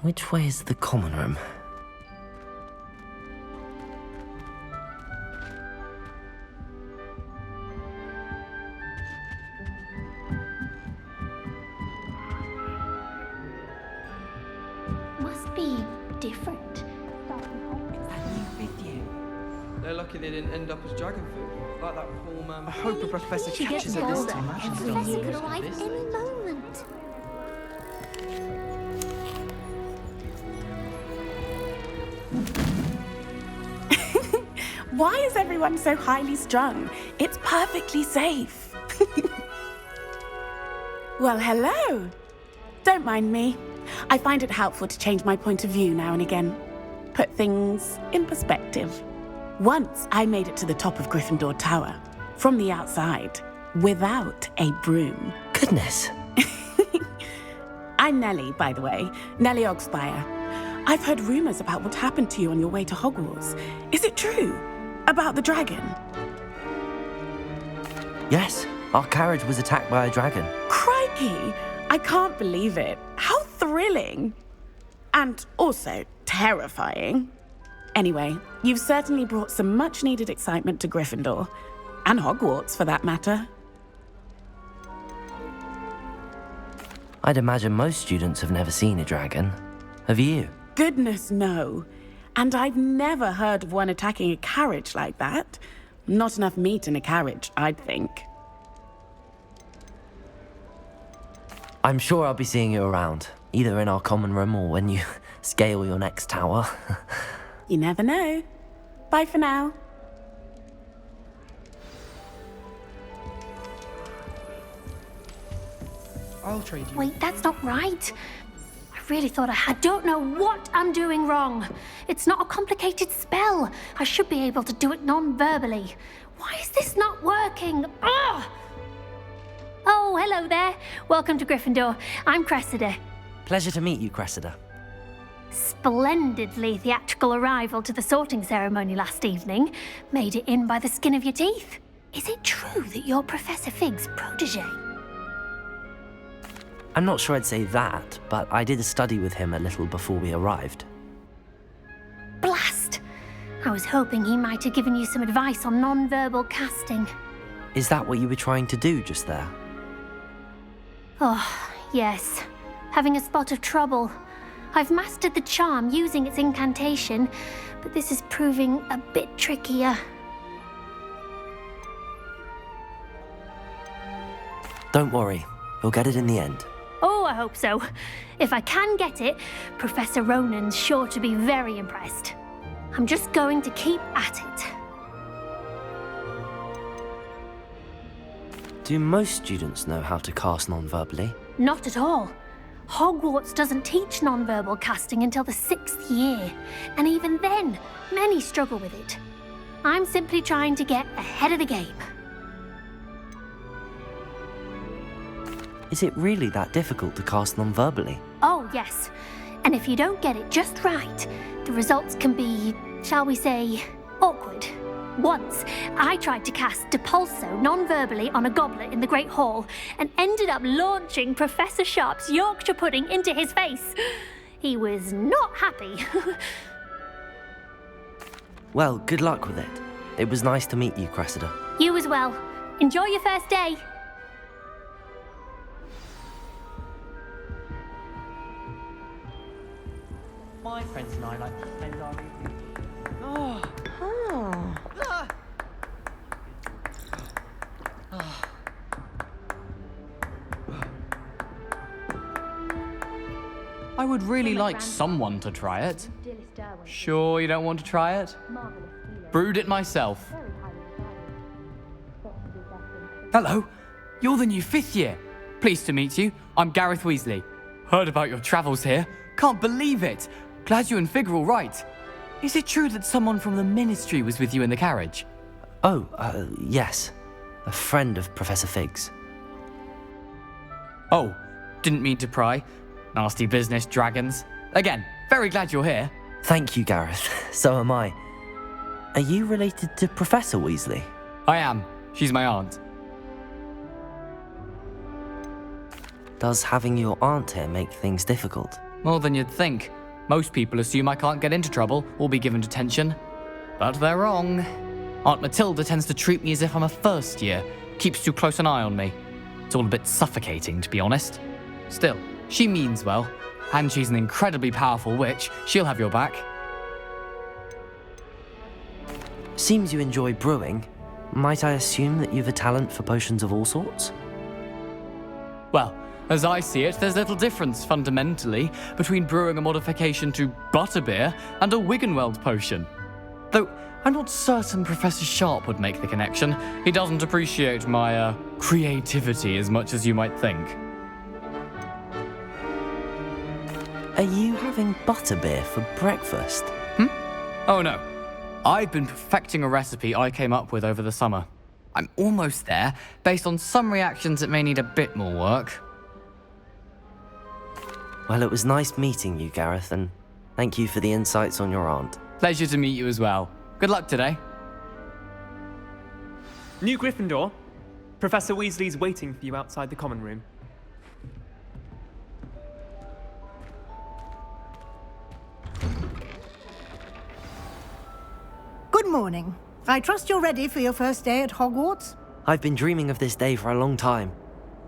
Which way is the common room? Must be different. They're lucky they didn't end up as dragon food, like that poor man. I hope a professor She catches gets her this older. time. The professor could arrive any moment. Why is everyone so highly strung? It's perfectly safe. Well, hello. Don't mind me. I find it helpful to change my point of view now and again. Put things in perspective. Once I made it to the top of Gryffindor Tower, from the outside, without a broom. Goodness. I'm Nellie, by the way. Nellie Ogspire. I've heard rumors about what happened to you on your way to Hogwarts. Is it true? About the dragon? Yes, our carriage was attacked by a dragon. Crikey! I can't believe it. How thrilling! And also terrifying. Anyway, you've certainly brought some much-needed excitement to Gryffindor. And Hogwarts, for that matter. I'd imagine most students have never seen a dragon. Have you? Goodness, no. And I've never heard of one attacking a carriage like that. Not enough meat in a carriage, I'd think. I'm sure I'll be seeing you around, either in our common room or when you scale your next tower. You never know. Bye for now. I'll trade you. Wait, that's not right. I really thought I don't know what I'm doing wrong. It's not a complicated spell. I should be able to do it non-verbally. Why is this not working? Ugh! Oh, hello there. Welcome to Gryffindor. I'm Cressida. Pleasure to meet you, Cressida. Splendidly theatrical arrival to the sorting ceremony last evening. Made it in by the skin of your teeth. Is it true that you're Professor Fig's protege? I'm not sure I'd say that, but I did a study with him a little before we arrived. Blast! I was hoping he might have given you some advice on non-verbal casting. Is that what you were trying to do just there? Oh, yes. Having a spot of trouble. I've mastered the charm using its incantation, but this is proving a bit trickier. Don't worry, you'll get it in the end. Oh, I hope so. If I can get it, Professor Ronan's sure to be very impressed. I'm just going to keep at it. Do most students know how to cast non-verbally? Not at all. Hogwarts doesn't teach non-verbal casting until the 6th year, and even then, many struggle with it. I'm simply trying to get ahead of the game. Is it really that difficult to cast non-verbally? Oh, yes. And if you don't get it just right, the results can be, shall we say, awkward. Once, I tried to cast Depulso non-verbally on a goblet in the Great Hall and ended up launching Professor Sharp's Yorkshire pudding into his face. He was not happy. Well, good luck with it. It was nice to meet you, Cressida. You as well. Enjoy your first day. My friends and I like to spend our evening. Oh. I would really like someone to try it. Sure you don't want to try it? Brewed it myself. Hello, you're the new 5th year. Pleased to meet you. I'm Gareth Weasley. Heard about your travels here. Can't believe it. Glad you and Fig are all right. Is it true that someone from the Ministry was with you in the carriage? Oh, yes. A friend of Professor Fig's. Oh, didn't mean to pry. Nasty business, dragons. Again, very glad you're here. Thank you, Gareth. So am I. Are you related to Professor Weasley? I am. She's my aunt. Does having your aunt here make things difficult? More than you'd think. Most people assume I can't get into trouble or be given detention. But they're wrong. Aunt Matilda tends to treat me as if I'm a first year, keeps too close an eye on me. It's all a bit suffocating, to be honest. Still, she means well, and she's an incredibly powerful witch. She'll have your back. Seems you enjoy brewing. Might I assume that you've a talent for potions of all sorts? Well, as I see it, there's little difference, fundamentally, between brewing a modification to butterbeer and a Wiggenweld potion. Though, I'm not certain Professor Sharp would make the connection. He doesn't appreciate my, creativity as much as you might think. Are you having butterbeer for breakfast? Oh no. I've been perfecting a recipe I came up with over the summer. I'm almost there. Based on some reactions, it may need a bit more work. Well, it was nice meeting you, Gareth, and thank you for the insights on your aunt. Pleasure to meet you as well. Good luck today. New Gryffindor. Professor Weasley's waiting for you outside the common room. Good morning. I trust you're ready for your first day at Hogwarts? I've been dreaming of this day for a long time.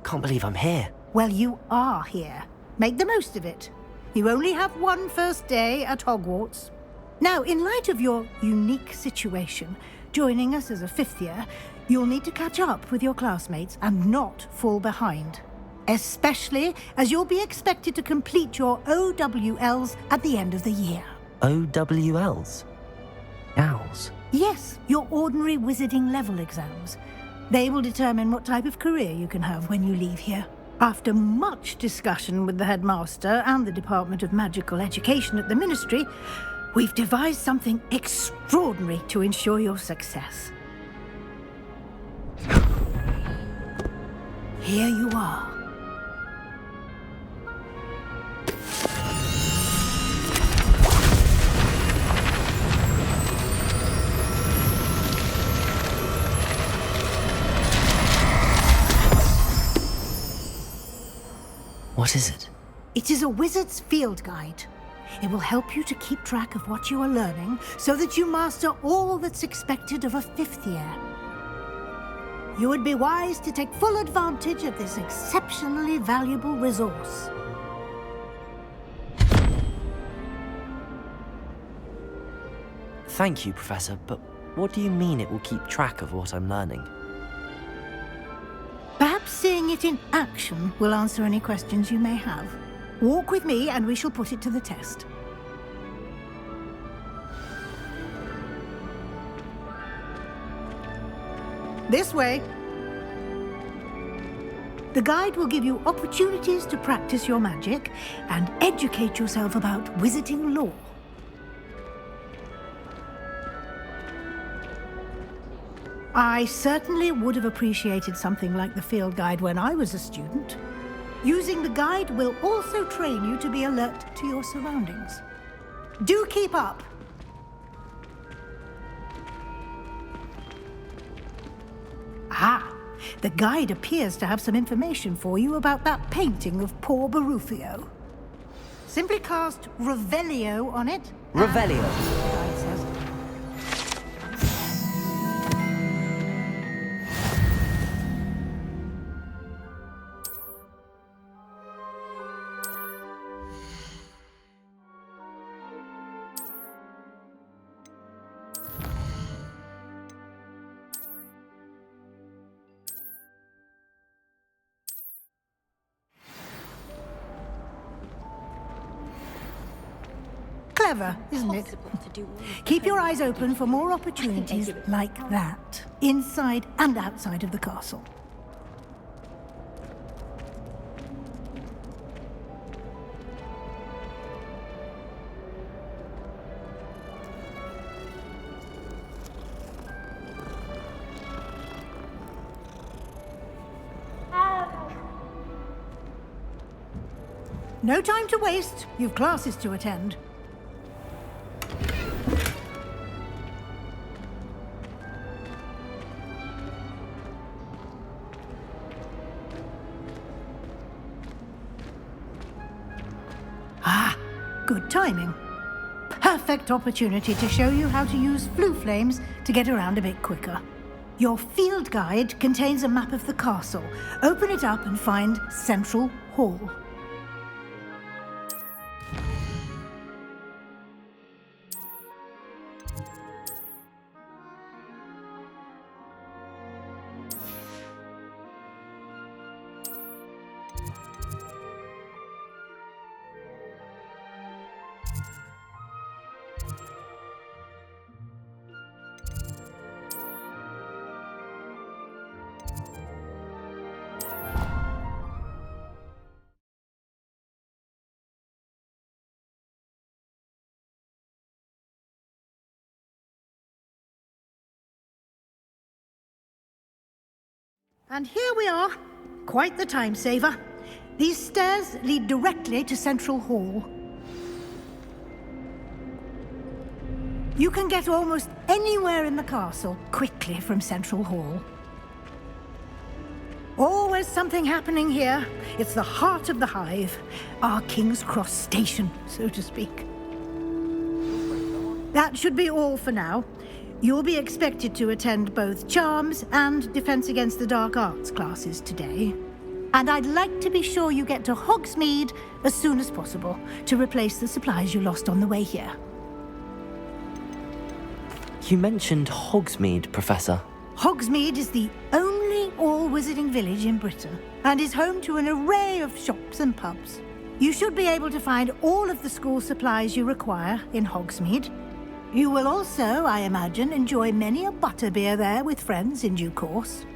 Can't believe I'm here. Well, you are here. Make the most of it. You only have one first day at Hogwarts. Now, in light of your unique situation, joining us as a fifth year, you'll need to catch up with your classmates and not fall behind. Especially as you'll be expected to complete your OWLs at the end of the year. OWLs? Owls? Yes, your ordinary wizarding level exams. They will determine what type of career you can have when you leave here. After much discussion with the headmaster and the Department of Magical Education at the Ministry, we've devised something extraordinary to ensure your success. Here you are. What is it? It is a wizard's field guide. It will help you to keep track of what you are learning so that you master all that's expected of a fifth year. You would be wise to take full advantage of this exceptionally valuable resource. Thank you, Professor, but what do you mean it will keep track of what I'm learning? Perhaps seeing it in action will answer any questions you may have. Walk with me and we shall put it to the test. This way. The guide will give you opportunities to practice your magic and educate yourself about wizarding lore. I certainly would have appreciated something like the field guide when I was a student. Using the guide will also train you to be alert to your surroundings. Do keep up! Ah, the guide appears to have some information for you about that painting of poor Barufio. Simply cast Revelio on it. Revelio. The guide says. Clever, isn't it? Keep your eyes open for more opportunities like that, inside and outside of the castle. No time to waste. You've classes to attend. Ah, good timing. Perfect opportunity to show you how to use flue flames to get around a bit quicker. Your field guide contains a map of the castle. Open it up and find Central Hall. And here we are. Quite the time saver. These stairs lead directly to Central Hall. You can get almost anywhere in the castle quickly from Central Hall. Always something happening here. It's the heart of the hive, our King's Cross station, so to speak. That should be all for now. You'll be expected to attend both Charms and Defense Against the Dark Arts classes today. And I'd like to be sure you get to Hogsmeade as soon as possible to replace the supplies you lost on the way here. You mentioned Hogsmeade, Professor. Hogsmeade is the only all-wizarding village in Britain and is home to an array of shops and pubs. You should be able to find all of the school supplies you require in Hogsmeade. You will also, I imagine, enjoy many a butterbeer there with friends in due course.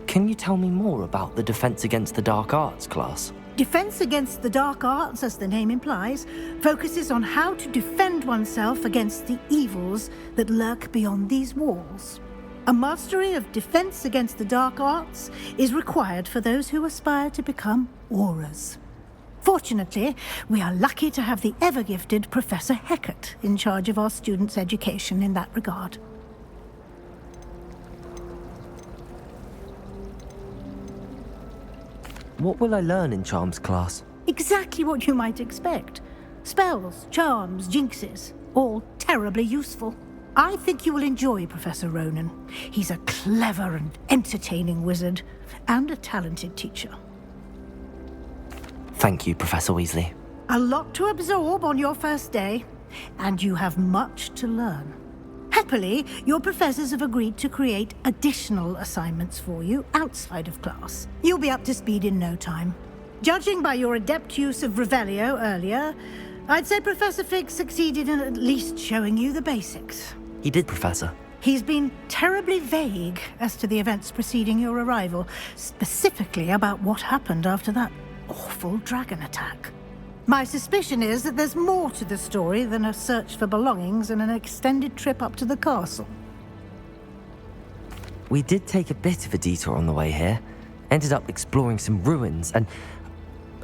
Can you tell me more about the Defense Against the Dark Arts class? Defense Against the Dark Arts, as the name implies, focuses on how to defend oneself against the evils that lurk beyond these walls. A mastery of Defense Against the Dark Arts is required for those who aspire to become Aurors. Fortunately, we are lucky to have the ever-gifted Professor Hecat in charge of our students' education in that regard. What will I learn in Charms class? Exactly what you might expect. Spells, charms, jinxes, all terribly useful. I think you will enjoy Professor Ronan. He's a clever and entertaining wizard, and a talented teacher. Thank you, Professor Weasley. A lot to absorb on your first day, and you have much to learn. Happily, your professors have agreed to create additional assignments for you outside of class. You'll be up to speed in no time. Judging by your adept use of Revelio earlier, I'd say Professor Fig succeeded in at least showing you the basics. He did, Professor. He's been terribly vague as to the events preceding your arrival, specifically about what happened after that awful dragon attack. My suspicion is that there's more to the story than a search for belongings and an extended trip up to the castle. We did take a bit of a detour on the way here. Ended up exploring some ruins and...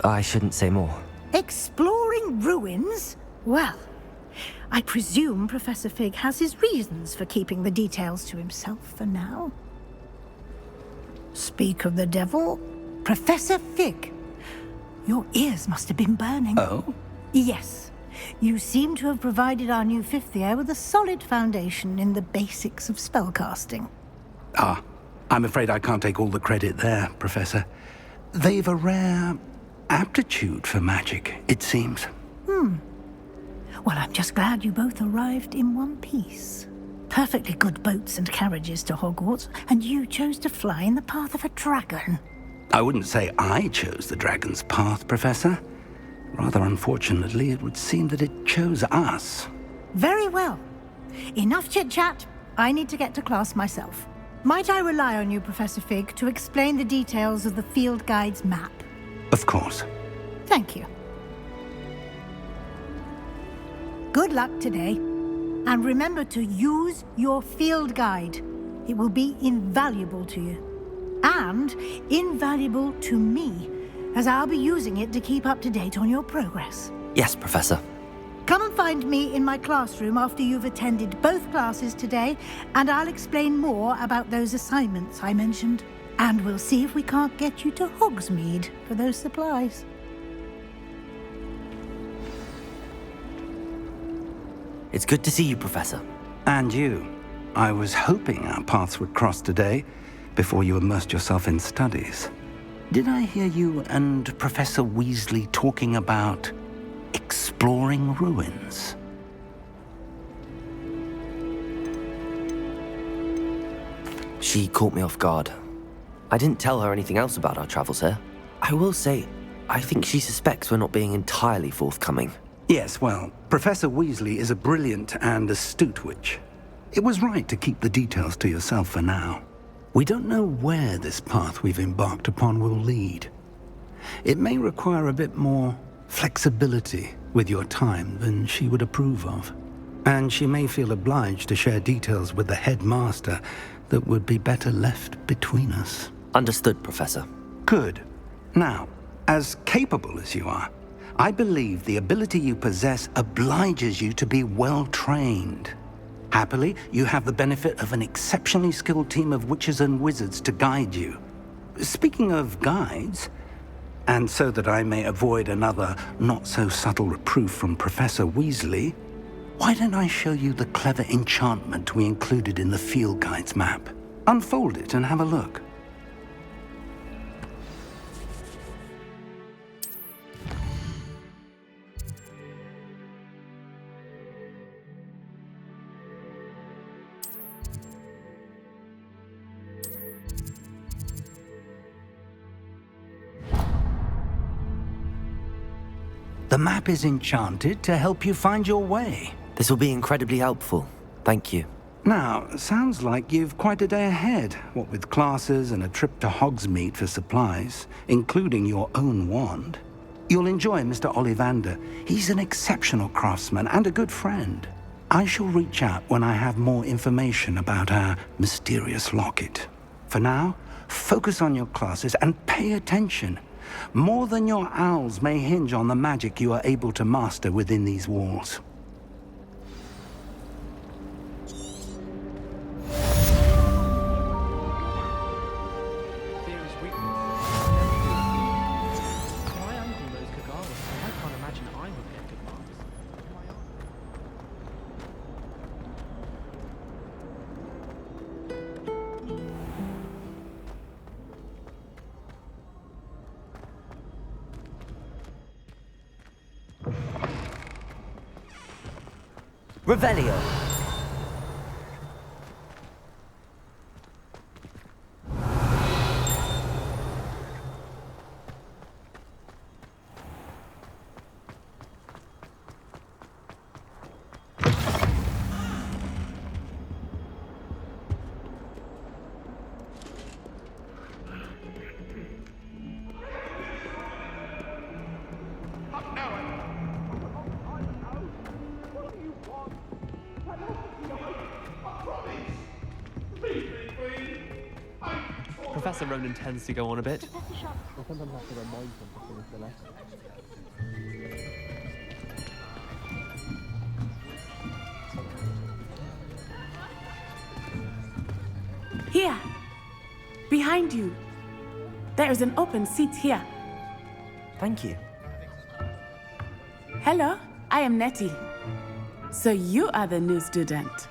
I shouldn't say more. Exploring ruins? Well, I presume Professor Fig has his reasons for keeping the details to himself for now. Speak of the devil, Professor Fig. Your ears must have been burning. Oh? Yes. You seem to have provided our new fifth year with a solid foundation in the basics of spellcasting. Ah, I'm afraid I can't take all the credit there, Professor. They've a rare aptitude for magic, it seems. Well, I'm just glad you both arrived in one piece. Perfectly good boats and carriages to Hogwarts, and you chose to fly in the path of a dragon. I wouldn't say I chose the dragon's path, Professor. Rather unfortunately, it would seem that it chose us. Very well. Enough chit-chat. I need to get to class myself. Might I rely on you, Professor Fig, to explain the details of the field guide's map? Of course. Thank you. Good luck today. And remember to use your field guide. It will be invaluable to you. And invaluable to me, as I'll be using it to keep up to date on your progress. Yes, Professor. Come and find me in my classroom after you've attended both classes today, and I'll explain more about those assignments I mentioned. And we'll see if we can't get you to Hogsmeade for those supplies. It's good to see you, Professor. And you. I was hoping our paths would cross today, before you immersed yourself in studies. Did I hear you and Professor Weasley talking about exploring ruins? She caught me off guard. I didn't tell her anything else about our travels here. I will say, I think she suspects we're not being entirely forthcoming. Yes, well, Professor Weasley is a brilliant and astute witch. It was right to keep the details to yourself for now. We don't know where this path we've embarked upon will lead. It may require a bit more flexibility with your time than she would approve of. And she may feel obliged to share details with the headmaster that would be better left between us. Understood, Professor. Good. Now, as capable as you are, I believe the ability you possess obliges you to be well-trained. Happily, you have the benefit of an exceptionally skilled team of witches and wizards to guide you. Speaking of guides, and so that I may avoid another not-so-subtle reproof from Professor Weasley, why don't I show you the clever enchantment we included in the field guide's map? Unfold it and have a look. The map is enchanted to help you find your way. This will be incredibly helpful. Thank you. Now, sounds like you've quite a day ahead, what with classes and a trip to Hogsmeade for supplies, including your own wand. You'll enjoy Mr. Ollivander. He's an exceptional craftsman and a good friend. I shall reach out when I have more information about our mysterious locket. For now, focus on your classes and pay attention. More than your owls may hinge on the magic you are able to master within these walls. Revelio. Professor Ronan tends to go on a bit. Here, behind you. There is an open seat here. Thank you. Hello, I am Nettie. So you are the new student.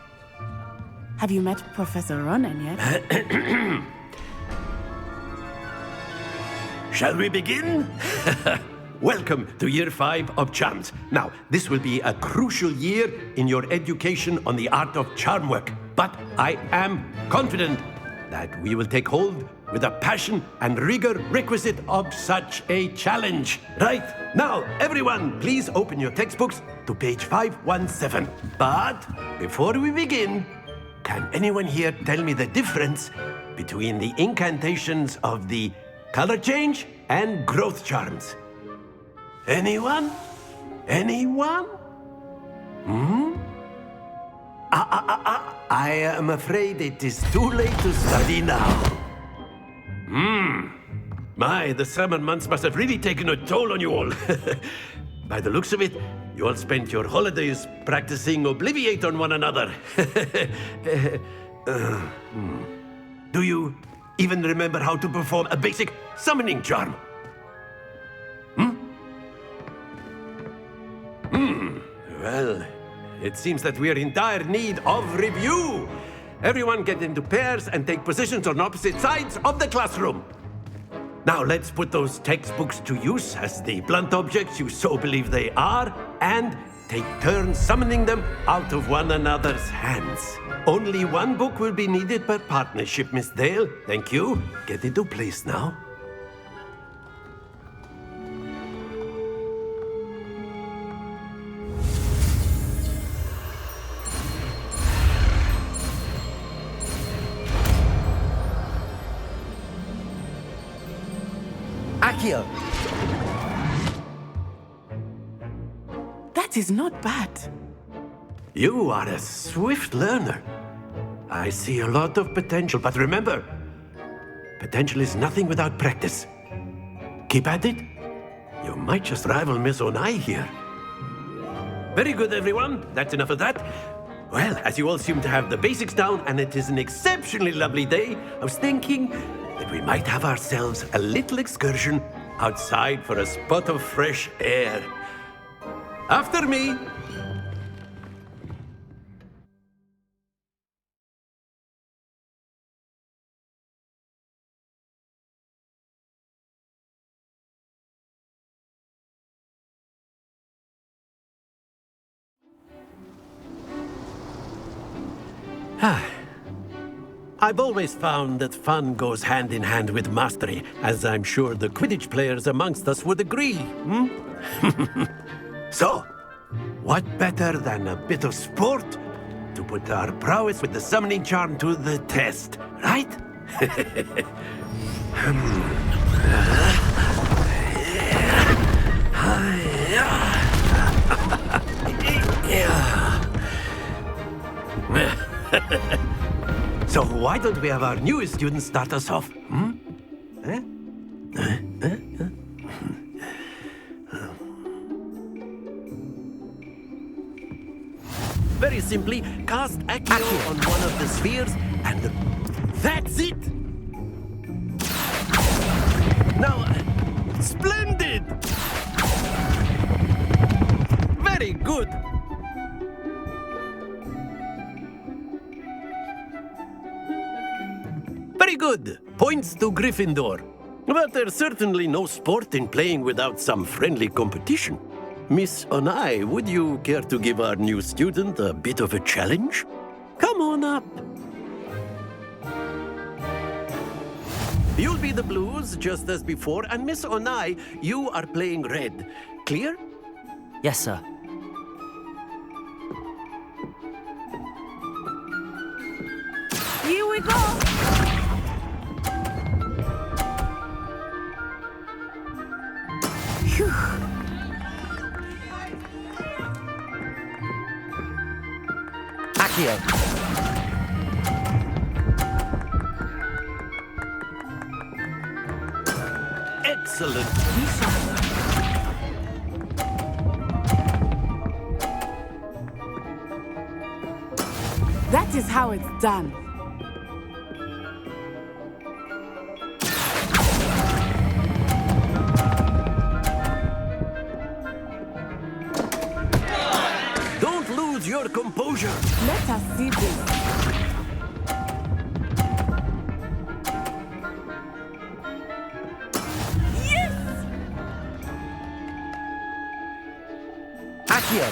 Have you met Professor Ronan yet? Shall we begin? Welcome to Year 5 of Charms. Now, this will be a crucial year in your education on the art of charm work. But I am confident that we will take hold with the passion and rigor requisite of such a challenge. Right, now, everyone, please open your textbooks to page 517. But before we begin, can anyone here tell me the difference between the incantations of the color change and growth charms? Anyone? Anyone? I am afraid it is too late to study now. My, the summer months must have really taken a toll on you all. By the looks of it, you all spent your holidays practicing Obliviate on one another. Do you even remember how to perform a basic summoning charm? Well, it seems that we are in dire need of review. Everyone get into pairs and take positions on opposite sides of the classroom. Now let's put those textbooks to use as the blunt objects you so believe they are, and take turns summoning them out of one another's hands. Only one book will be needed per partnership, Miss Dale. Thank you. Get into place now. Accio! That is not bad. You are a swift learner. I see a lot of potential, but remember, potential is nothing without practice. Keep at it. You might just rival Miss Onai here. Very good, everyone. That's enough of that. Well, as you all seem to have the basics down, and it is an exceptionally lovely day, I was thinking that we might have ourselves a little excursion outside for a spot of fresh air. After me. I've always found that fun goes hand in hand with mastery, as I'm sure the Quidditch players amongst us would agree. So, what better than a bit of sport to put our prowess with the summoning charm to the test, right? So why don't we have our newest student start us off? Very simply, cast Accio on one of the spheres, and that's it! Now, splendid! Very good! Very good. Points to Gryffindor. But there's certainly no sport in playing without some friendly competition. Miss Onai, would you care to give our new student a bit of a challenge? Come on up. You'll be the blues, just as before, and Miss Onai, you are playing red. Clear? Yes, sir. Here we go! Phew. Accio! Excellent. That is how it's done. Don't lose your composure. Let us see this. Accio!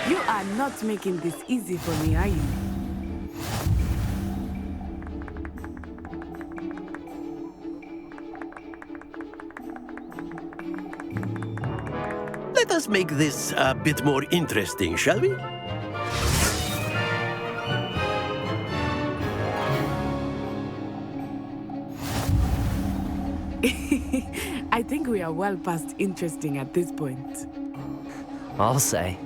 You are not making this easy for me, are you? Let us make this a bit more interesting, shall we? I think we are well past interesting at this point. I'll say.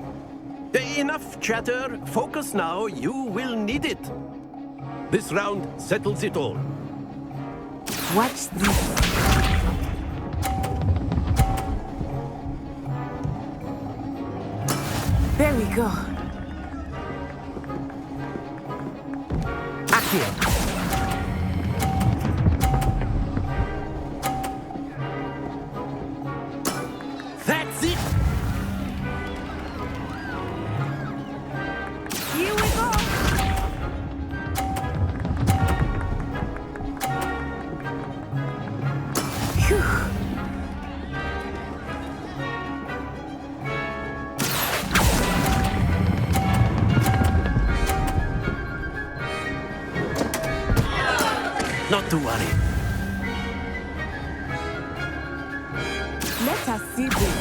Enough chatter. Focus now. You will need it. This round settles it all. Watch this. There we go. Accio! Let us see this.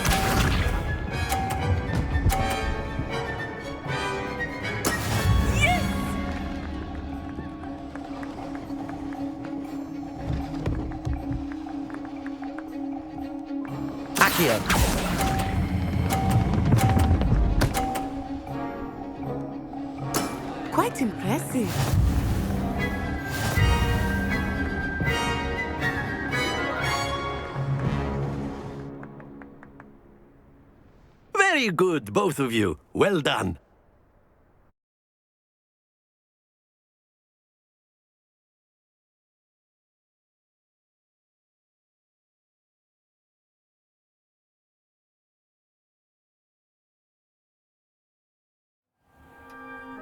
Accio! Quite impressive. Very good, both of you. Well done.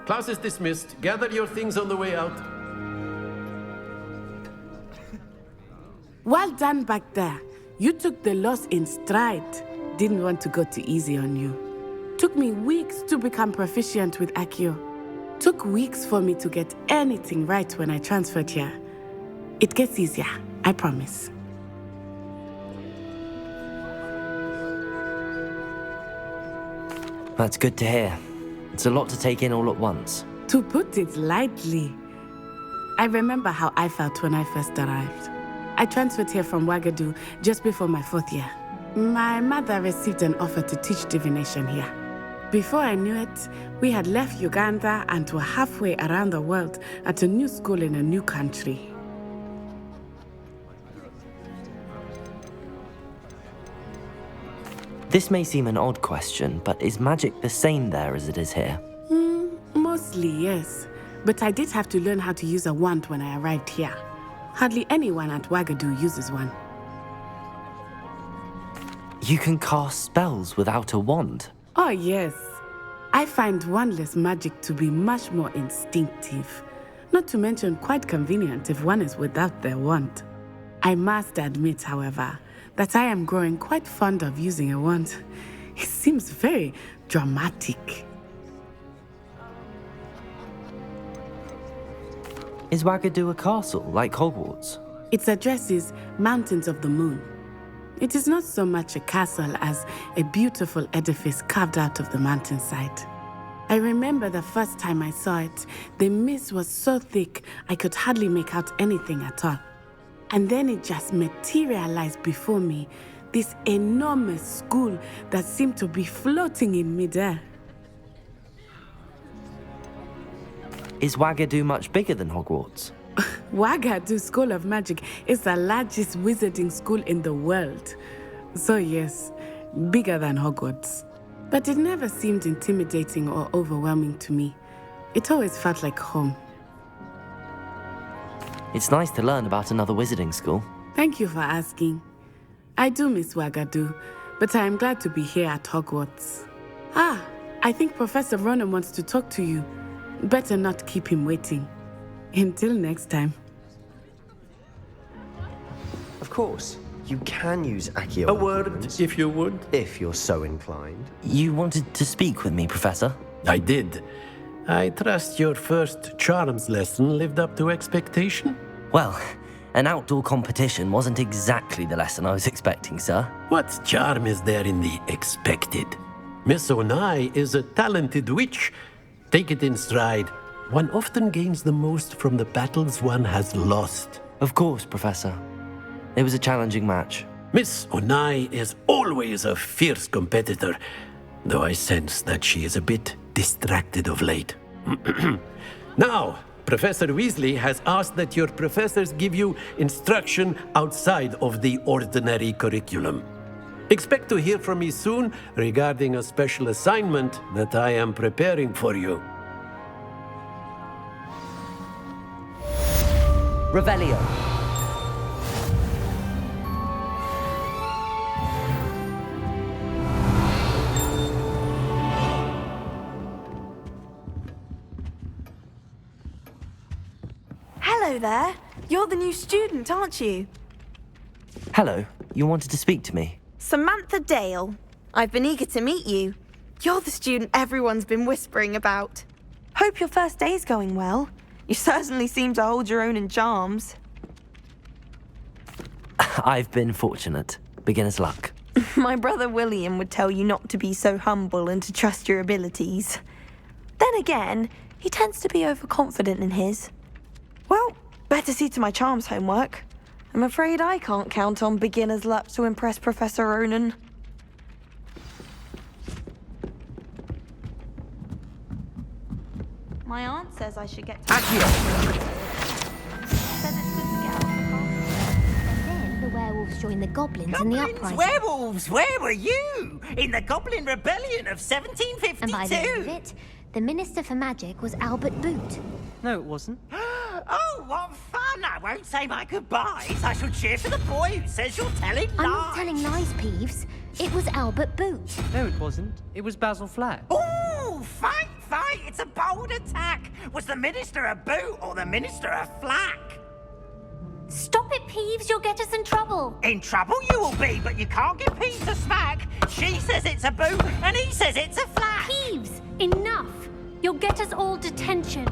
Class is dismissed. Gather your things on the way out. Well done back there. You took the loss in stride. Didn't want to go too easy on you. Took me weeks to become proficient with Accio. Took weeks for me to get anything right when I transferred here. It gets easier, I promise. That's good to hear. It's a lot to take in all at once. To put it lightly, I remember how I felt when I first arrived. I transferred here from Ouagadougou just before my 4th year. My mother received an offer to teach divination here. Before I knew it, we had left Uganda and were halfway around the world at a new school in a new country. This may seem an odd question, but is magic the same there as it is here? Mostly, yes. But I did have to learn how to use a wand when I arrived here. Hardly anyone at Ouagadougou uses one. You can cast spells without a wand? Oh, yes. I find wandless magic to be much more instinctive. Not to mention quite convenient if one is without their wand. I must admit, however, that I am growing quite fond of using a wand. It seems very dramatic. Is Ouagadougou a castle, like Hogwarts? Its address is Mountains of the Moon. It is not so much a castle as a beautiful edifice carved out of the mountainside. I remember the first time I saw it, the mist was so thick I could hardly make out anything at all. And then it just materialized before me, this enormous school that seemed to be floating in midair. Is Ouagadougou much bigger than Hogwarts? Ouagadougou School of Magic is the largest wizarding school in the world. So yes, bigger than Hogwarts. But it never seemed intimidating or overwhelming to me. It always felt like home. It's nice to learn about another wizarding school. Thank you for asking. I do miss Ouagadougou, but I am glad to be here at Hogwarts. I think Professor Ronan wants to talk to you. Better not keep him waiting. Until next time. Of course, you can use Accio. A word, if you would. If you're so inclined. You wanted to speak with me, Professor? I did. I trust your first charms lesson lived up to expectation? Well, an outdoor competition wasn't exactly the lesson I was expecting, sir. What charm is there in the expected? Miss Onai is a talented witch. Take it in stride. One often gains the most from the battles one has lost. Of course, Professor. It was a challenging match. Miss Onai is always a fierce competitor, though I sense that she is a bit distracted of late. Now, Professor Weasley has asked that your professors give you instruction outside of the ordinary curriculum. Expect to hear from me soon regarding a special assignment that I am preparing for you. Revelio. Hello there. You're the new student, aren't you? Hello. You wanted to speak to me? Samantha Dale. I've been eager to meet you. You're the student everyone's been whispering about. Hope your first day's going well. You certainly seem to hold your own in charms. I've been fortunate. Beginner's luck. My brother William would tell you not to be so humble and to trust your abilities. Then again, he tends to be overconfident in his. Well, better see to my charms homework. I'm afraid I can't count on beginner's luck to impress Professor Ronan. My aunt says I should get to... Says it's good to get out of the castle. And then the werewolves join the goblins in the uprising. Werewolves, where were you? In the Goblin Rebellion of 1752. And by the end of it, the Minister for Magic was Albert Boot. No, it wasn't. Oh, what fun! I won't say my goodbyes. I shall cheer for the boy who says you're telling lies. I'm not telling lies, Peeves. It was Albert Boot. No, it wasn't. It was Basil Flack. Oh, fight! It's a bold attack. Was the Minister a boot or the Minister a flack? Stop it, Peeves. You'll get us in trouble. In trouble you will be, but you can't get Pete to smack. She says it's a boot and he says it's a flack. Peeves, enough. You'll get us all detention.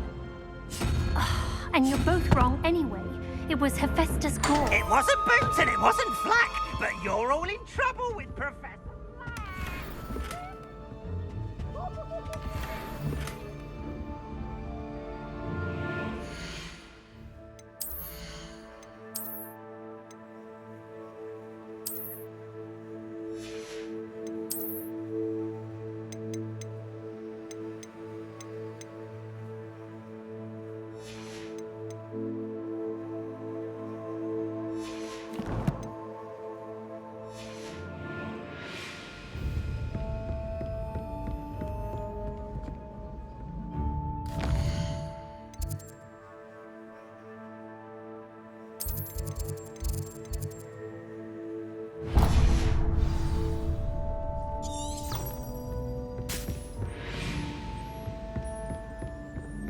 And you're both wrong anyway. It was Hephaestus Gore. It wasn't boot and it wasn't flack, but you're all in trouble with Professor Flack.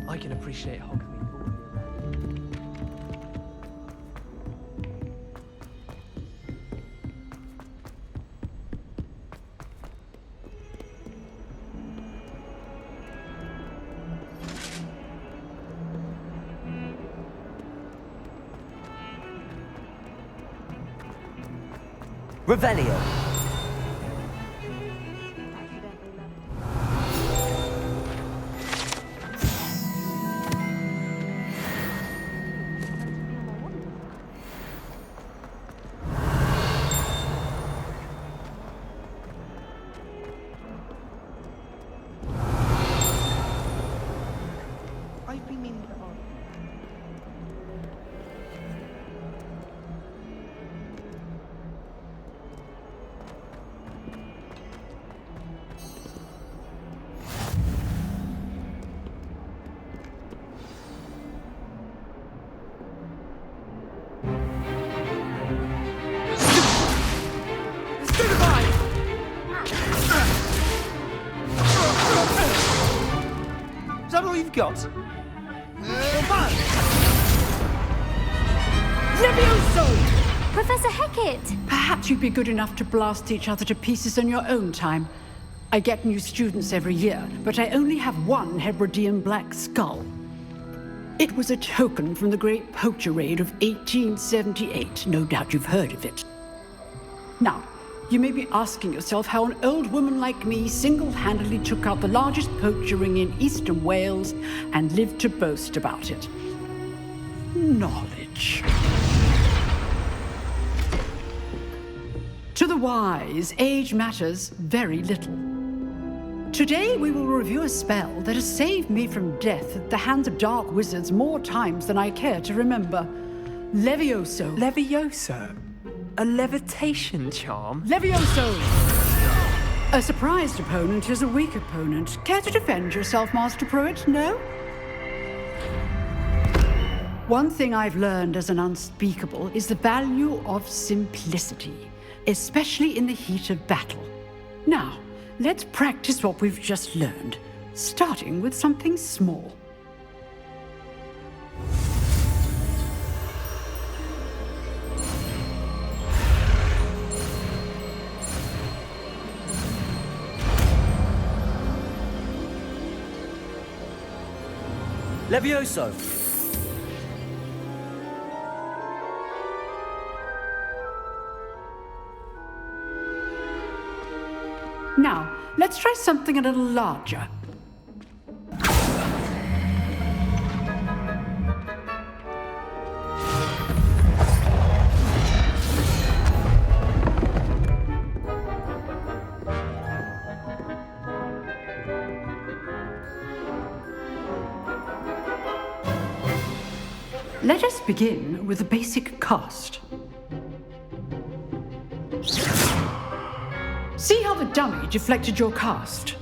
I can appreciate Hogwarts. Revelio. I've been meaning to ask. Is that all you've got? Professor Hecat! Perhaps you'd be good enough to blast each other to pieces in your own time. I get new students every year, but I only have one Hebridean black skull. It was a token from the Great Poacher Raid of 1878. No doubt you've heard of it. Now, you may be asking yourself how an old woman like me single-handedly took out the largest poacher ring in eastern Wales and lived to boast about it. Knowledge. To the wise, age matters very little. Today we will review a spell that has saved me from death at the hands of dark wizards more times than I care to remember. Levioso. Levioso? A levitation charm? Levioso! A surprised opponent is a weak opponent. Care to defend yourself, Master Pruitt? No? One thing I've learned as an unspeakable is the value of simplicity, especially in the heat of battle. Now, let's practice what we've just learned, starting with something small. Levioso. Now, let's try something a little larger. Let us begin with the basic cast. See how the dummy deflected your cast?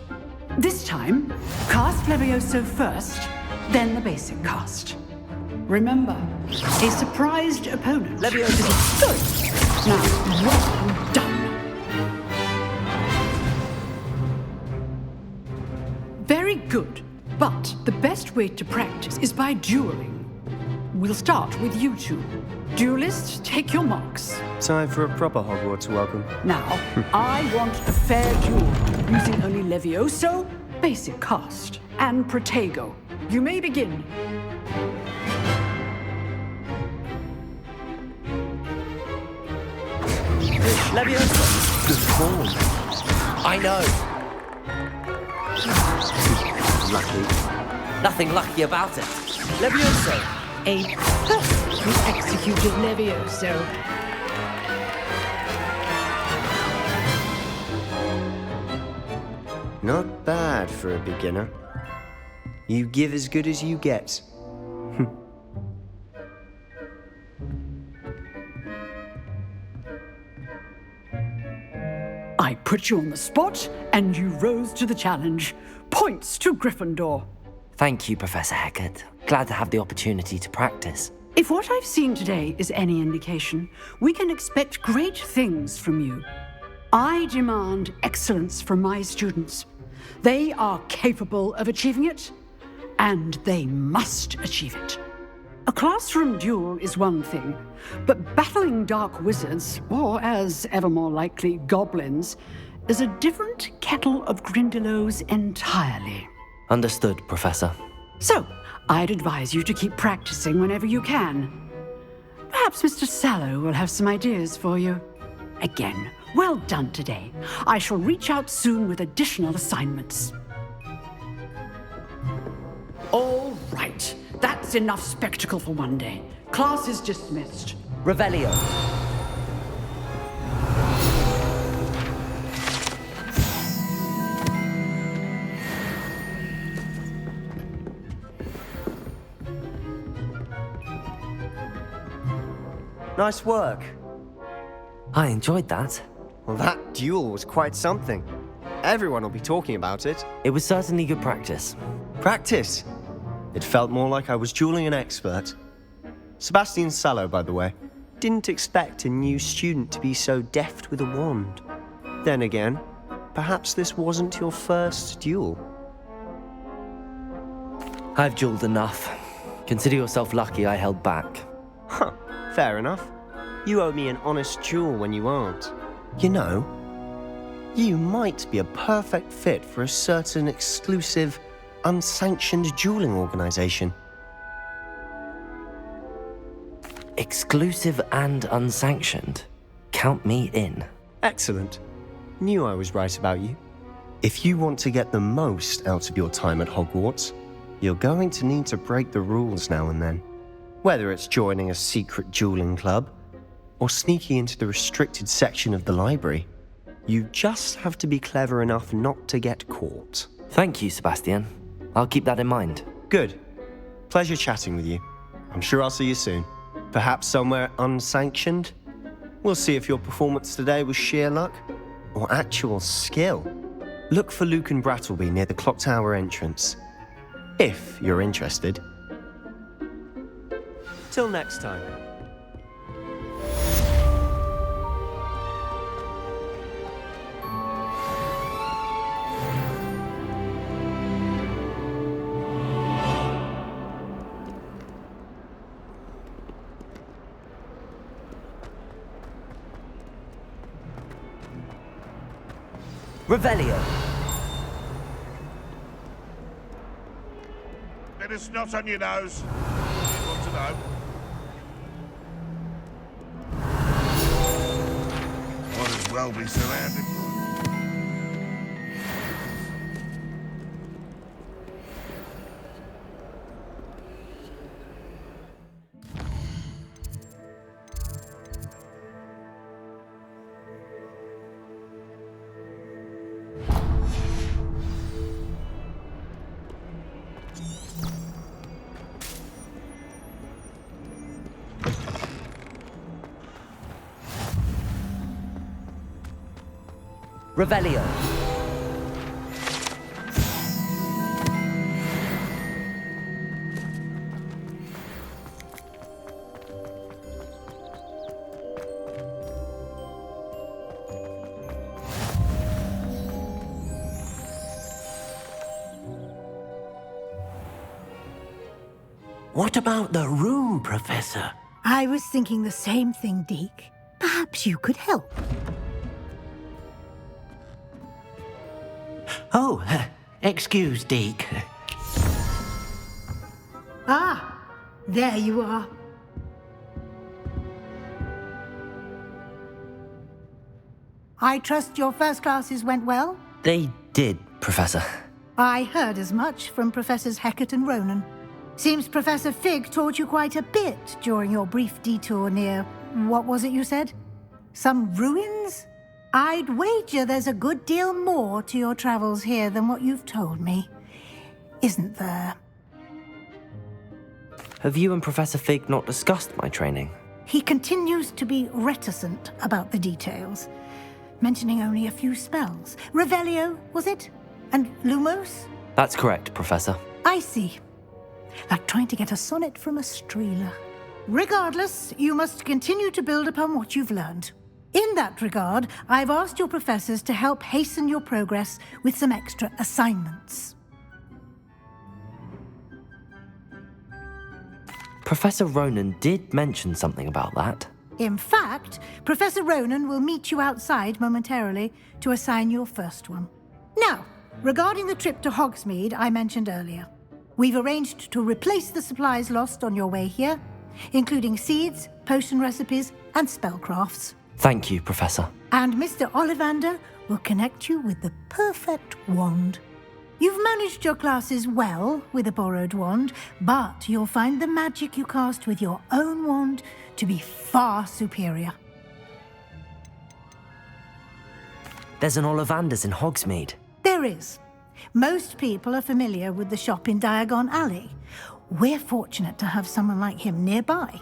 This time, cast Levioso first, then the basic cast. Remember, a surprised opponent. Levioso. Good. Now, well done. Very good. But the best way to practice is by dueling. We'll start with you two. Duelists, take your marks. Time for a proper Hogwarts welcome. Now, I want a fair duel, using only Levioso, basic cast, and Protego. You may begin. Levioso. Good form. I know. Lucky. Nothing lucky about it. Levioso. A perfectly executed Levioso. Not bad for a beginner. You give as good as you get. I put you on the spot, and you rose to the challenge. Points to Gryffindor. Thank you, Professor Hecat. Glad to have the opportunity to practice. If what I've seen today is any indication, we can expect great things from you. I demand excellence from my students. They are capable of achieving it, and they must achieve it. A classroom duel is one thing, but battling dark wizards, or as ever more likely, goblins, is a different kettle of Grindylows entirely. Understood, Professor. So, I'd advise you to keep practicing whenever you can. Perhaps Mr. Sallow will have some ideas for you. Again, well done today. I shall reach out soon with additional assignments. All right. That's enough spectacle for one day. Class is dismissed. Revelio. Nice work. I enjoyed that. Well, that duel was quite something. Everyone will be talking about it. It was certainly good practice. Practice? It felt more like I was dueling an expert. Sebastian Sallow, by the way. Didn't expect a new student to be so deft with a wand. Then again, perhaps this wasn't your first duel. I've dueled enough. Consider yourself lucky I held back. Huh, fair enough. You owe me an honest duel when you aren't. You know, you might be a perfect fit for a certain exclusive, unsanctioned dueling organization. Exclusive and unsanctioned? Count me in. Excellent. Knew I was right about you. If you want to get the most out of your time at Hogwarts, you're going to need to break the rules now and then. Whether it's joining a secret dueling club, or sneaking into the restricted section of the library, you just have to be clever enough not to get caught. Thank you, Sebastian. I'll keep that in mind. Good. Pleasure chatting with you. I'm sure I'll see you soon. Perhaps somewhere unsanctioned? We'll see if your performance today was sheer luck or actual skill. Look for Luke and Brattleby near the clock tower entrance, if you're interested. Till next time. Revelio. Bit of snot on your nose. You want to know? Might as well be surrounded. Revelio. What about the room, Professor? I was thinking the same thing, Deke. Perhaps you could help. Oh, excuse, Deke. Ah, there you are. I trust your first classes went well? They did, Professor. I heard as much from Professors Hecat and Ronan. Seems Professor Fig taught you quite a bit during your brief detour near... what was it you said? Some ruins? I'd wager there's a good deal more to your travels here than what you've told me. Isn't there? Have you and Professor Fig not discussed my training? He continues to be reticent about the details, mentioning only a few spells. Revelio, was it? And Lumos? That's correct, Professor. I see. Like trying to get a sonnet from a streeler. Regardless, you must continue to build upon what you've learned. In that regard, I've asked your professors to help hasten your progress with some extra assignments. Professor Ronan did mention something about that. In fact, Professor Ronan will meet you outside momentarily to assign your first one. Now, regarding the trip to Hogsmeade I mentioned earlier, we've arranged to replace the supplies lost on your way here, including seeds, potion recipes, and spellcrafts. Thank you, Professor. And Mr. Ollivander will connect you with the perfect wand. You've managed your classes well with a borrowed wand, but you'll find the magic you cast with your own wand to be far superior. There's an Ollivander's in Hogsmeade. There is. Most people are familiar with the shop in Diagon Alley. We're fortunate to have someone like him nearby.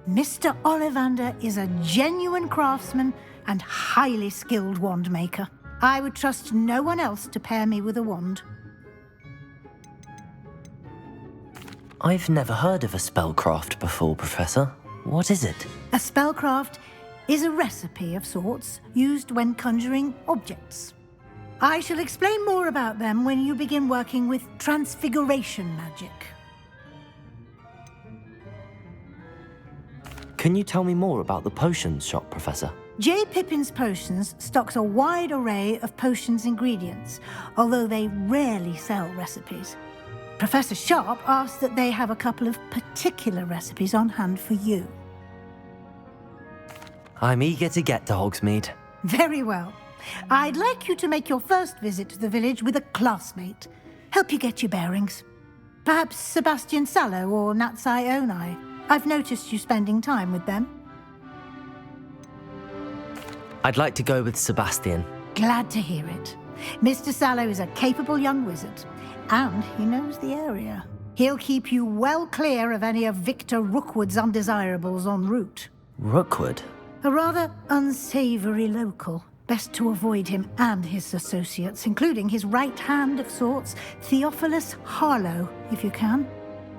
Mr. Ollivander is a genuine craftsman and highly skilled wand maker. I would trust no one else to pair me with a wand. I've never heard of a spellcraft before, Professor. What is it? A spellcraft is a recipe of sorts used when conjuring objects. I shall explain more about them when you begin working with transfiguration magic. Can you tell me more about the potions shop, Professor? J. Pippin's Potions stocks a wide array of potions ingredients, although they rarely sell recipes. Professor Sharp asks that they have a couple of particular recipes on hand for you. I'm eager to get to Hogsmeade. Very well. I'd like you to make your first visit to the village with a classmate. Help you get your bearings. Perhaps Sebastian Sallow or Natsai Onai. I've noticed you spending time with them. I'd like to go with Sebastian. Glad to hear it. Mr. Sallow is a capable young wizard, and he knows the area. He'll keep you well clear of any of Victor Rookwood's undesirables en route. Rookwood? A rather unsavory local. Best to avoid him and his associates, including his right hand of sorts, Theophilus Harlow, if you can.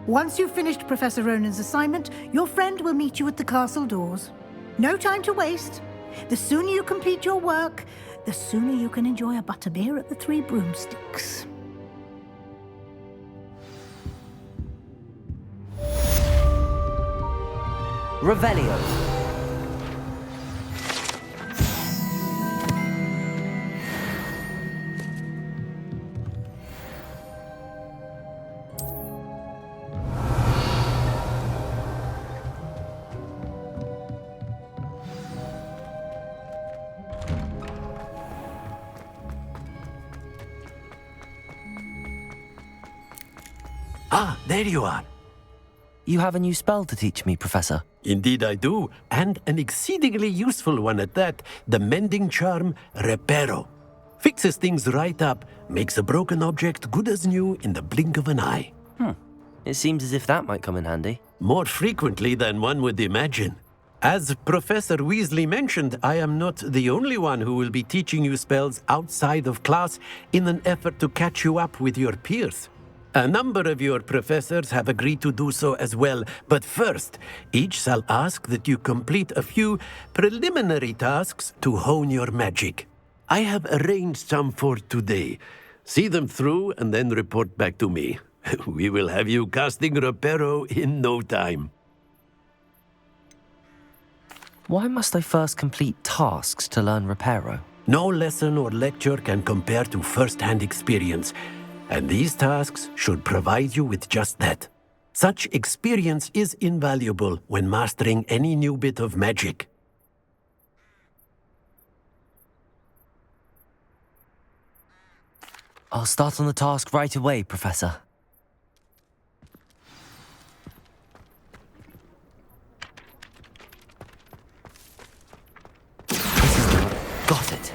Once you've finished Professor Ronan's assignment, your friend will meet you at the castle doors. No time to waste. The sooner you complete your work, the sooner you can enjoy a butterbeer at the Three Broomsticks. Revelio. Ah, there you are. You have a new spell to teach me, Professor. Indeed I do, and an exceedingly useful one at that, the mending charm Reparo. Fixes things right up, makes a broken object good as new in the blink of an eye. It seems as if that might come in handy. More frequently than one would imagine. As Professor Weasley mentioned, I am not the only one who will be teaching you spells outside of class in an effort to catch you up with your peers. A number of your professors have agreed to do so as well, but first, each shall ask that you complete a few preliminary tasks to hone your magic. I have arranged some for today. See them through and then report back to me. We will have you casting Reparo in no time. Why must I first complete tasks to learn Reparo? No lesson or lecture can compare to first-hand experience, and these tasks should provide you with just that. Such experience is invaluable when mastering any new bit of magic. I'll start on the task right away, Professor. This is the one. Got it.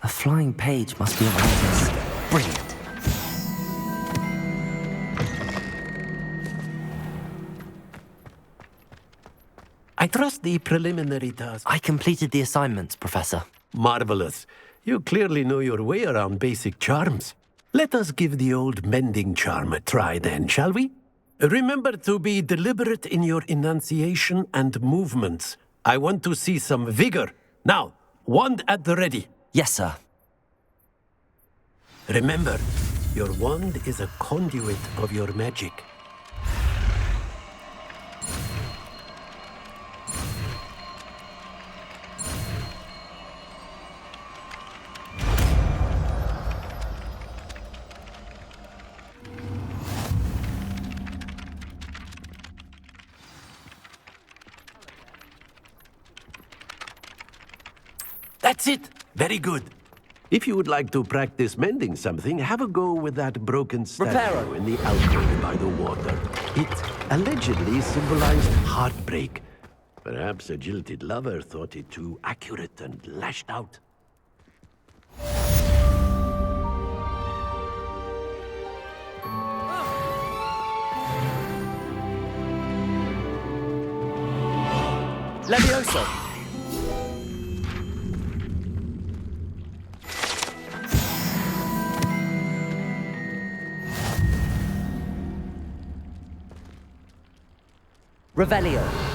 A flying page must be around this. Brilliant. I trust the preliminary task. I completed the assignments, Professor. Marvelous. You clearly know your way around basic charms. Let us give the old mending charm a try then, shall we? Remember to be deliberate in your enunciation and movements. I want to see some vigor. Now, wand at the ready. Yes, sir. Remember, your wand is a conduit of your magic. That's it! Very good. If you would like to practice mending something, have a go with that broken statue in the alcove by the water. It allegedly symbolized heartbreak. Perhaps a jilted lover thought it too accurate and lashed out. Levioso! Revelio.